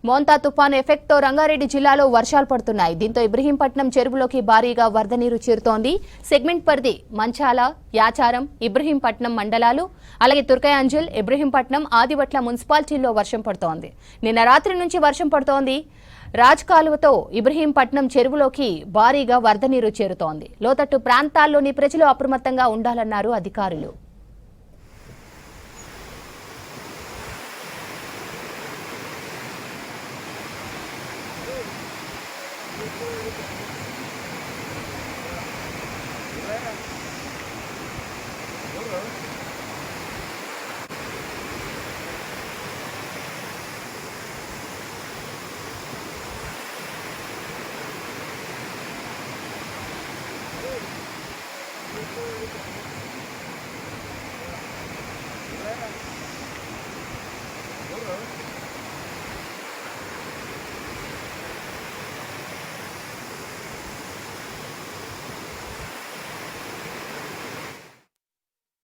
మోంతా తుఫాను ఎఫెక్ట్తో రంగారెడ్డి జిల్లాలో వర్షాలు పడుతున్నాయి. దీంతో ఇబ్రహీంపట్నం చెరువులోకి భారీగా వరద నీరు చేరుతోంది. సెగ్మెంట్ పరిధి మంచాల, యాచారం, ఇబ్రహీంపట్నం మండలాలు, అలాగే తుర్కయాంజల్, ఇబ్రహీంపట్నం, ఆదివట్ల మున్సిపాలిటీల్లో వర్షం పడుతోంది. నిన్న రాత్రి నుంచి వర్షం పడుతోంది. రాజ్ కాలువతో ఇబ్రహీంపట్నం చెరువులోకి భారీగా వరద నీరు చేరుతోంది. లోతట్టు ప్రాంతాల్లోని ప్రజలు అప్రమత్తంగా ఉండాలన్నారు అధికారులు.